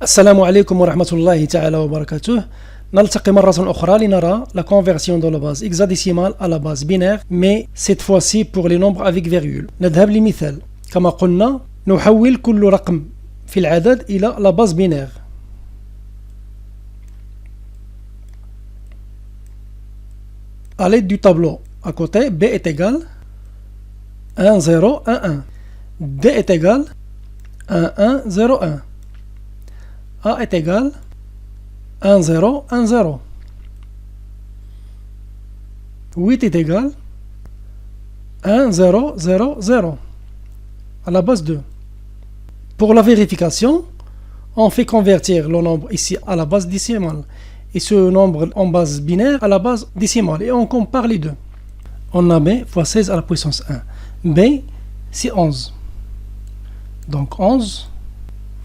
السلام عليكم ورحمة الله تعالى وبركاته. نلتقي مرة أخرى لنرى la conversion de la base hexadécimale à la base binaire, mais cette fois-ci pour les nombres avec virgule. نذهب لمثال. كما قلنا نحول كل رقم في العدد إلى la base binaire. À l'aide du tableau à côté, B est égal 1, 0, 1, 1. D est égal 1, 1, 0, 1. A est égal 1, 0, 1, 0. 8 est égal 1, 0, 0, 0. À la base 2. Pour la vérification, on fait convertir le nombre ici à la base décimale et ce nombre en base binaire à la base décimale et on compare les deux. On a B fois 16 à la puissance 1. B, c'est 11. Donc 11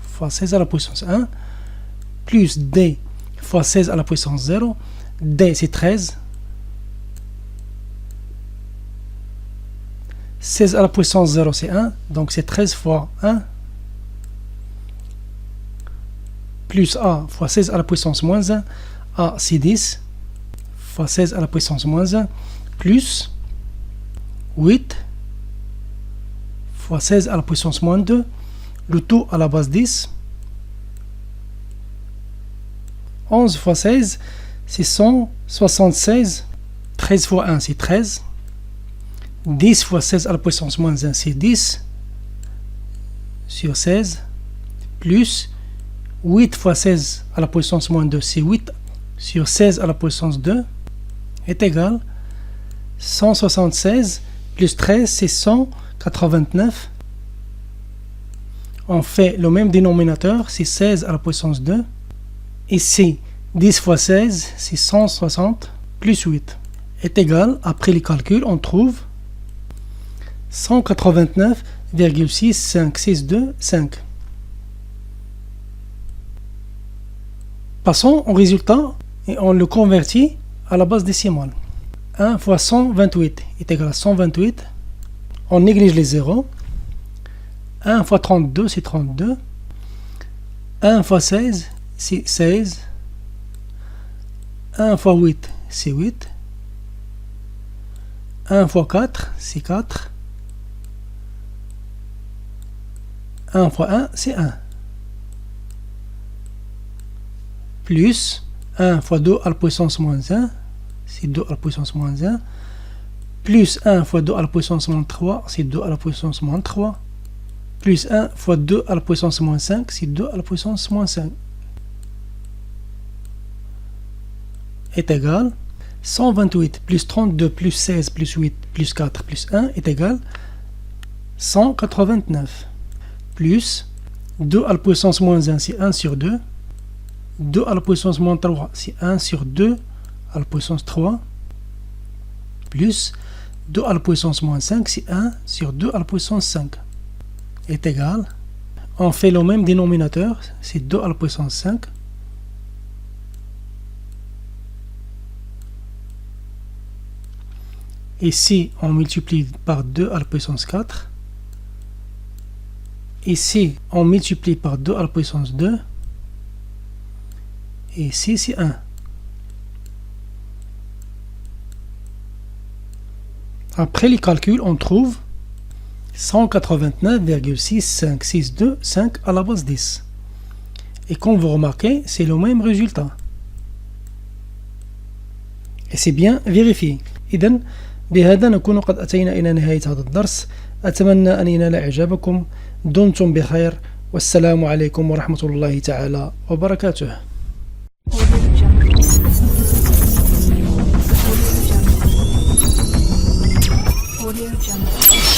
fois 16 à la puissance 1 plus D fois 16 à la puissance 0. D, c'est 13. 16 à la puissance 0, c'est 1. Donc c'est 13 fois 1. Plus A fois 16 à la puissance moins 1. A, c'est 10 fois 16 à la puissance moins 1. Plus 8 fois 16 à la puissance moins 2. Le tout à la base 10. 11 fois 16, c'est 176. 13 fois 1, c'est 13. 10 fois 16 à la puissance moins 1, c'est 10. Sur 16. Plus 8 fois 16 à la puissance moins 2, c'est 8. Sur 16 à la puissance 2 est égal 176 plus 13, c'est 189. On fait le même dénominateur, c'est 16 à la puissance 2. Ici, 10 fois 16, c'est 160 plus 8 est égal, après les calculs, on trouve 189,6562,5. Passons au résultat et on le convertit à la base décimale. 1 fois 128 est égal à 128. On néglige les zéros. 1 fois 32, c'est 32. 1 fois 16, c'est 16. 1 fois 8, c'est 8. 1 fois 4, c'est 4. 1 fois 1, c'est 1. Plus 1 fois 2 à la puissance moins 1, c'est 2 à la puissance moins 1. Plus 1 fois 2 à la puissance moins 3, c'est 2 à la puissance moins 3. Plus 1 fois 2 à la puissance moins 5, c'est 2 à la puissance moins 5. Est égal 128 plus 32 plus 16 plus 8 plus 4 plus 1 est égal 189. Plus 2 à la puissance moins 1, c'est 1 sur 2. 2 à la puissance moins 3, c'est 1 sur 2 à la puissance 3. Plus 2 à la puissance moins 5, c'est 1 sur 2 à la puissance 5. Est égal. On fait le même dénominateur, c'est 2 à la puissance 5. Ici, on multiplie par 2 à la puissance 4. Ici, on multiplie par 2 à la puissance 2. Et ici, c'est 1. Après les calculs, on trouve 189,6562,5 à la base 10. Et comme vous remarquez, c'est le même résultat. Et c'est bien vérifié. إذن بهذا نكون قد أتينا إلى نهاية هذا الدرس. أتمنى أن ينال إعجابكم. دمتم بخير والسلام عليكم ورحمة الله تعالى وبركاته. Audio Jungle.